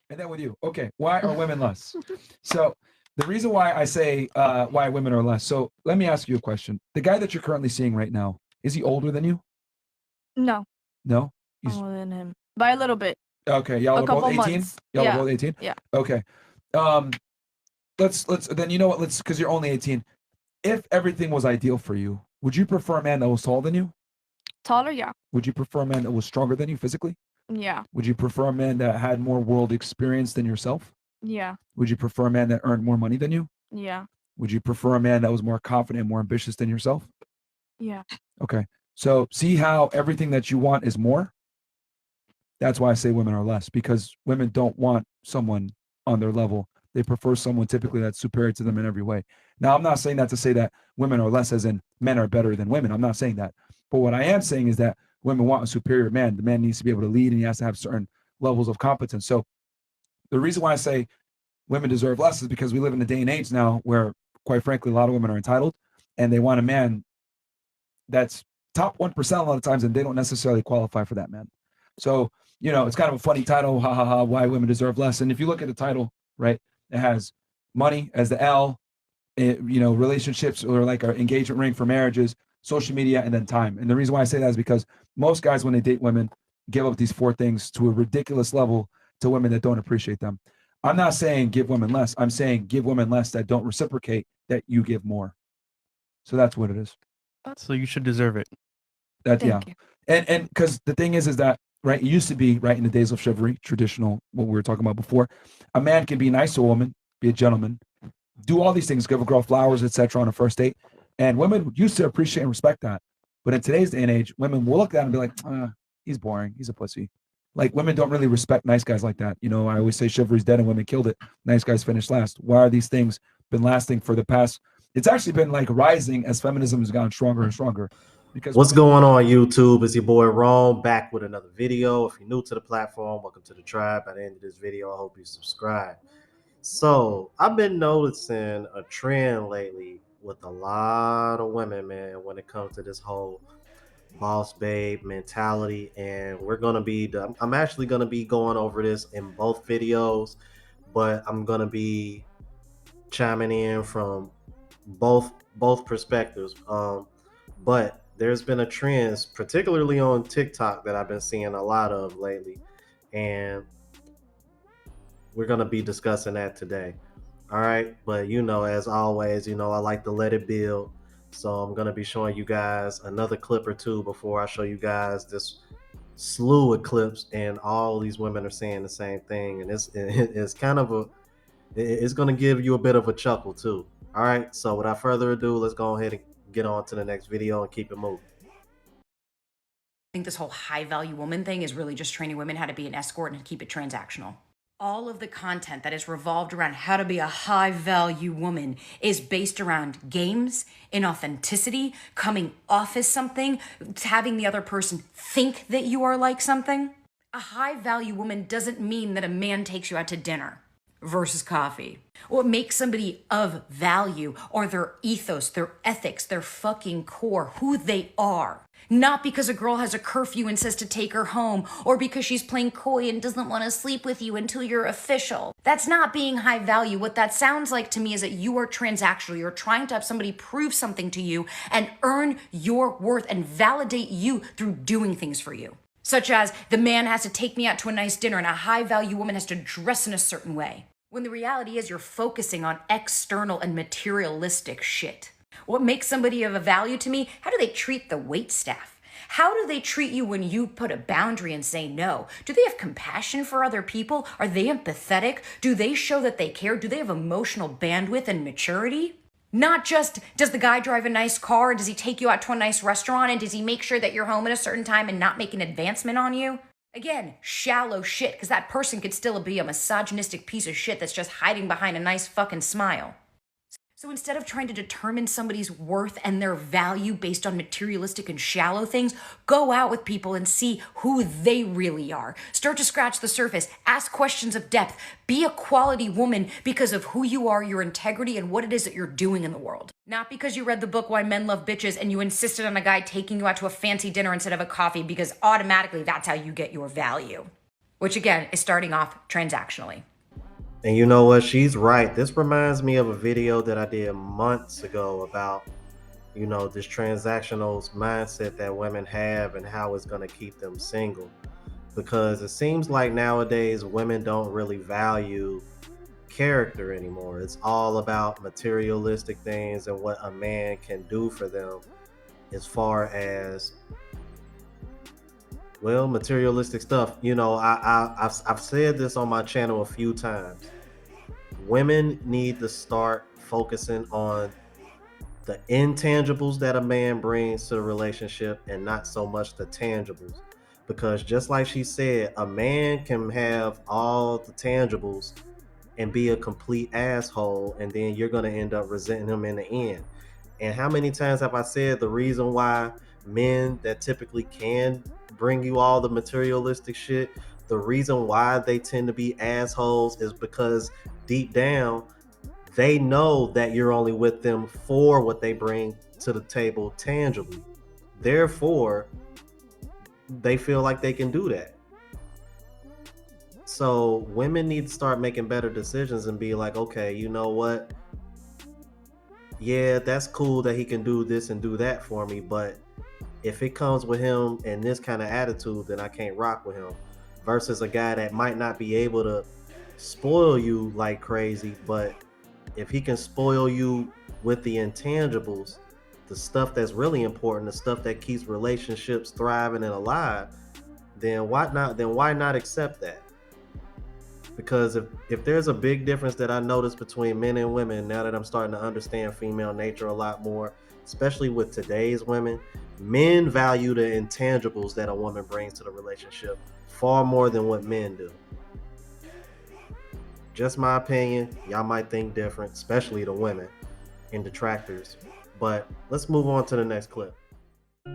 And then with you. Okay. Why are women less? So the reason why I say why women are less. So let me ask you a question. The guy that you're currently seeing right now, is he older than you? No, No? I'm He's older than him by a little bit, okay. Y'all a are both couple 18? months. Y'all are Yeah, both 18? yeah. Okay. Um, let's then you know what, let's because you're only 18. If everything was ideal for you, would you prefer a man that was taller than you? Taller, yeah, Would you prefer a man that was stronger than you physically? yeah, Would you prefer a man that had more world experience than yourself? yeah, Would you prefer a man that earned more money than you? yeah, Would you prefer a man that was more confident and more ambitious than yourself? yeah. Okay. So see how everything that you want is more? That's why I say women are less, because women don't want someone on their level. They prefer someone typically that's superior to them in every way. Now, I'm not saying that to say that women are less, as in men are better than women. I'm not saying that. But what I am saying is that women want a superior man. The man needs to be able to lead and he has to have certain levels of competence. So the reason why I say women deserve less is because we live in a day and age now where, quite frankly, a lot of women are entitled and they want a man that's top 1% a lot of times, and they don't necessarily qualify for that man. So, it's kind of a funny title, ha ha ha, why women deserve less. And if you look at the title, right, it has money as the L, relationships or like our engagement ring for marriages, social media, and then time. And the reason why I say that is because most guys, when they date women, give up these four things to a ridiculous level to women that don't appreciate them. I'm not saying give women less. I'm saying give women less that don't reciprocate that you give more. So that's what it is. So you should deserve it. That yeah, Thank you. and because the thing is that right, it used to be right in the days of chivalry, traditional what we were talking about before, a man can be nice to a woman, be a gentleman, do all these things, give a girl flowers, etc. on a first date, and women used to appreciate and respect that. But in today's day and age, women will look at him and be like, he's boring, he's a pussy. Like women don't really respect nice guys like that. I always say chivalry's dead and women killed it. Nice guys finish last. Why are these things been lasting for the past? It's actually been like rising as feminism has gotten stronger and stronger. Because What's women, going on, YouTube? It's your boy Rome back with another video. If you're new to the platform, welcome to the tribe. By the end of this video, I hope you subscribe. So, I've been noticing a trend lately with a lot of women, man, when it comes to this whole boss babe mentality. And I'm actually gonna be going over this in both videos, but I'm gonna be chiming in from both perspectives. But there's been a trend, particularly on TikTok, that I've been seeing a lot of lately, and we're gonna be discussing that today. All right, but as always, I like to let it build. So I'm gonna be showing you guys another clip or two before I show you guys this slew of clips, and all these women are saying the same thing, and it's kind of it's gonna give you a bit of a chuckle too. All right, so without further ado, let's go ahead and get on to the next video and keep it moving. I think this whole high value woman thing is really just training women how to be an escort and keep it transactional. All of the content that is revolved around how to be a high value woman is based around games, inauthenticity, coming off as something, having the other person think that you are like something. A high value woman doesn't mean that a man takes you out to dinner versus coffee. What makes somebody of value are their ethos, their ethics, their fucking core, who they are. Not because a girl has a curfew and says to take her home, or because she's playing coy and doesn't want to sleep with you until you're official. That's not being high value. What that sounds like to me is that you are transactional. You're trying to have somebody prove something to you and earn your worth and validate you through doing things for you. Such as the man has to take me out to a nice dinner and a high value woman has to dress in a certain way. When the reality is you're focusing on external and materialistic shit. What makes somebody of a value to me? How do they treat the wait staff? How do they treat you when you put a boundary and say no? Do they have compassion for other people? Are they empathetic? Do they show that they care? Do they have emotional bandwidth and maturity? Not just, does the guy drive a nice car? Does he take you out to a nice restaurant? And does he make sure that you're home at a certain time and not make an advancement on you? Again, shallow shit, because that person could still be a misogynistic piece of shit that's just hiding behind a nice fucking smile. So instead of trying to determine somebody's worth and their value based on materialistic and shallow things, go out with people and see who they really are. Start to scratch the surface, ask questions of depth, be a quality woman because of who you are, your integrity, and what it is that you're doing in the world. Not because you read the book Why Men Love Bitches and you insisted on a guy taking you out to a fancy dinner instead of a coffee because automatically that's how you get your value. which again is starting off transactionally. And you know what? She's right. This reminds me of a video that I did months ago about, this transactional mindset that women have and how it's going to keep them single. Because it seems like nowadays women don't really value character anymore. It's all about materialistic things and what a man can do for them as far as, well, materialistic stuff. I've said this on my channel a few times. Women need to start focusing on the intangibles that a man brings to the relationship and not so much the tangibles. Because just like she said, a man can have all the tangibles and be a complete asshole, and then you're going to end up resenting him in the end. And how many times have I said the reason why men that typically can bring you all the materialistic shit, the reason why they tend to be assholes is because deep down, they know that you're only with them for what they bring to the table tangibly. Therefore, they feel like they can do that. So women need to start making better decisions and be like, okay, you know what? Yeah, that's cool that he can do this and do that for me, but if it comes with him and this kind of attitude, then I can't rock with him. Versus a guy that might not be able to spoil you like crazy, but if he can spoil you with the intangibles, the stuff that's really important, the stuff that keeps relationships thriving and alive, then why not accept that? Because if there's a big difference that I notice between men and women, now that I'm starting to understand female nature a lot more, especially with today's women, men value the intangibles that a woman brings to the relationship far more than what men do. Just my opinion. Y'all might think different, especially the women and detractors. But let's move on to the next clip.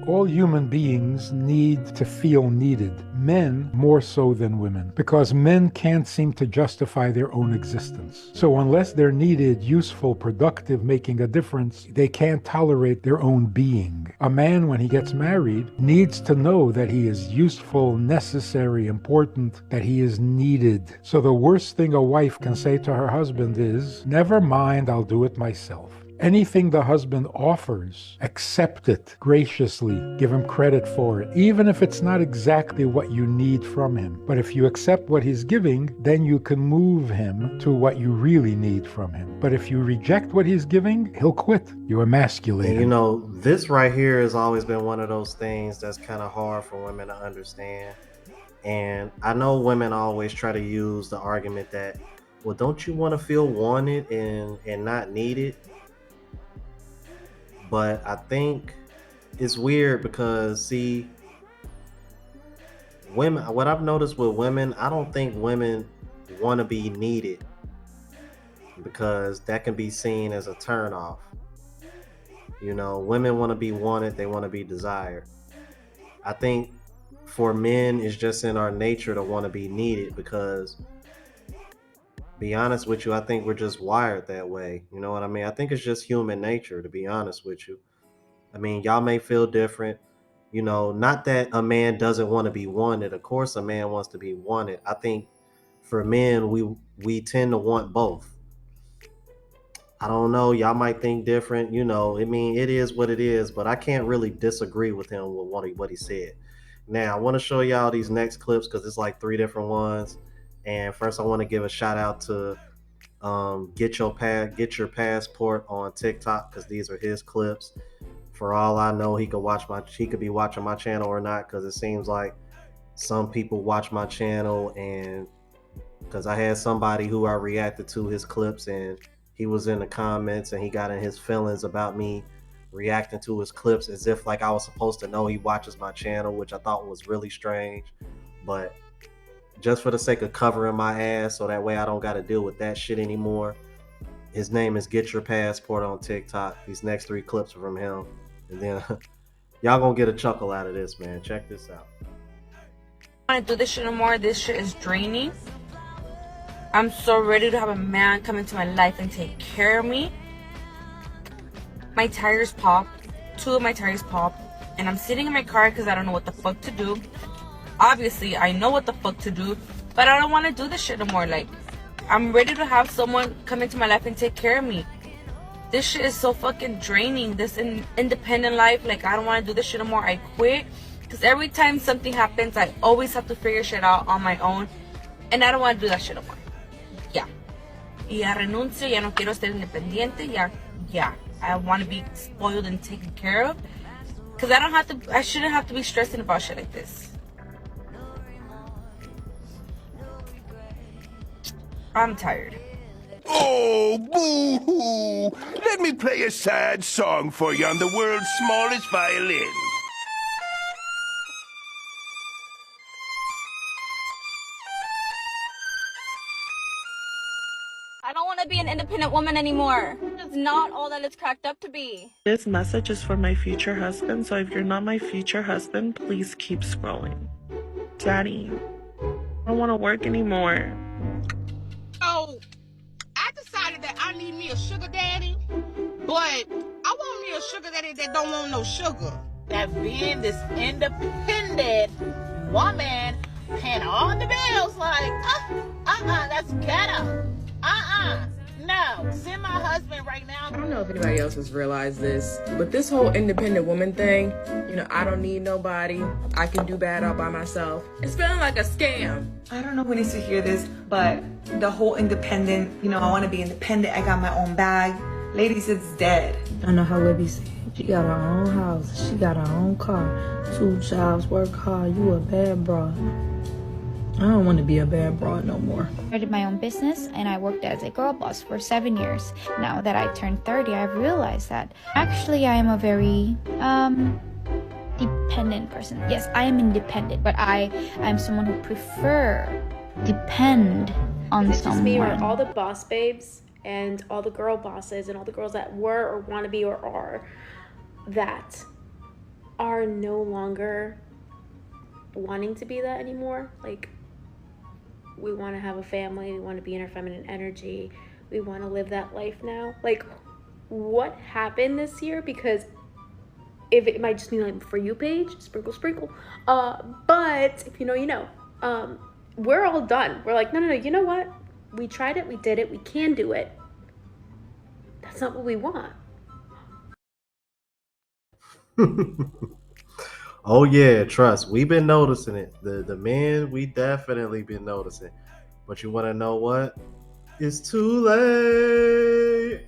All human beings need to feel needed, men more so than women, because men can't seem to justify their own existence. So unless they're needed, useful, productive, making a difference, they can't tolerate their own being. A man, when he gets married, needs to know that he is useful, necessary, important, that he is needed. So the worst thing a wife can say to her husband is, "Never mind, I'll do it myself." Anything the husband offers, accept it graciously, give him credit for it, even if it's not exactly what you need from him. But if you accept what he's giving, then you can move him to what you really need from him. But if you reject what he's giving, he'll quit. You emasculate him. And this right here has always been one of those things that's kind of hard for women to understand. And I know women always try to use the argument that, well, don't you want to feel wanted and not needed? But I think it's weird because, see, women, what I've noticed with women, I don't think women want to be needed because that can be seen as a turnoff. Women want to be wanted, they want to be desired. I think for men, it's just in our nature to want to be needed because, be honest with you, I think we're just wired that way. You know what I mean? I think it's just human nature, to be honest with you. I mean, y'all may feel different. Not that a man doesn't want to be wanted. Of course, a man wants to be wanted. I think for men, we tend to want both. I don't know. Y'all might think different. I mean, it is what it is, but I can't really disagree with him with what he said. Now, I want to show y'all these next clips because it's like 3 different ones. And first, I want to give a shout out to Get Your Passport on TikTok because these are his clips. For all I know, he could be watching my channel or not, because it seems like some people watch my channel, and because I had somebody who I reacted to his clips and he was in the comments and he got in his feelings about me reacting to his clips as if like I was supposed to know he watches my channel, which I thought was really strange. But just for the sake of covering my ass so that way I don't got to deal with that shit anymore, his name is Get Your Passport on TikTok. These next 3 clips are from him. And then y'all gonna get a chuckle out of this, man. Check this out. I don't want to do this shit no more. This shit is draining. I'm so ready to have a man come into my life and take care of me. My tires popped. 2 of my tires popped. And I'm sitting in my car because I don't know what the fuck to do. Obviously, I know what the fuck to do, but I don't want to do this shit no more. Like, I'm ready to have someone come into my life and take care of me. This shit is so fucking draining. This independent life, like, I don't want to do this shit no more. I quit. Because every time something happens, I always have to figure shit out on my own. And I don't want to do that shit no more. Yeah. Ya renuncio, ya no quiero ser independiente, ya. I want to be spoiled and taken care of. Because I shouldn't have to be stressing about shit like this. I'm tired. Oh, boo-hoo! Let me play a sad song for you on the world's smallest violin. I don't want to be an independent woman anymore. It's not all that it's cracked up to be. This message is for my future husband, so if you're not my future husband, please keep scrolling. Daddy, I don't want to work anymore. So, I decided that I need me a sugar daddy, but I want me a sugar daddy that don't want no sugar. That being this independent woman paying all the bills, like, that's ghetto. No, send my husband right now. I don't know if anybody else has realized this, but this whole independent woman thing, I don't need nobody. I can do bad all by myself. It's feeling like a scam. I don't know who needs to hear this, but the whole independent, I want to be independent. I got my own bag. Ladies, it's dead. I know how Libby said. She got her own house. She got her own car. 2 jobs, work hard. You a bad broad. I don't want to be a bad broad no more. I started my own business and I worked as a girl boss for 7 years. Now that I turned 30, I've realized that actually I am a very dependent person. Yes, I am independent, but I am someone who prefer depend on it's someone. Just me or all the boss babes and all the girl bosses and all the girls that were or want to be or are that are no longer wanting to be that anymore. Like, we want to have a family, we want to be in our feminine energy, we want to live that life now. Like, what happened this year? Because if it might just be like for you page, sprinkle, but if you know, you know. We're all done. We're like, no, you know what, we tried it, we did it, we can do it. That's not what we want. Oh yeah, trust. We've been noticing it. The men, we definitely been noticing. But you want to know what? It's too late.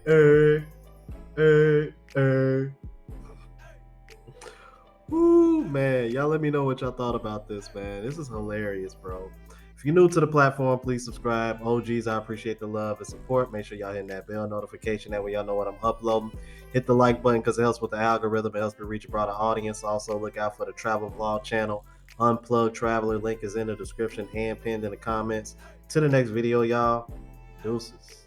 Woo, man. Y'all let me know what y'all thought about this, man. This is hilarious, bro. If you're new to the platform, please subscribe. OGs, I appreciate the love and support. Make sure y'all hit that bell notification. That way y'all know what I'm uploading. Hit the like button because it helps with the algorithm. It helps me reach a broader audience. Also, look out for the travel vlog channel, Unplugged Traveler. Link is in the description and pinned in the comments. To the next video, y'all. Deuces.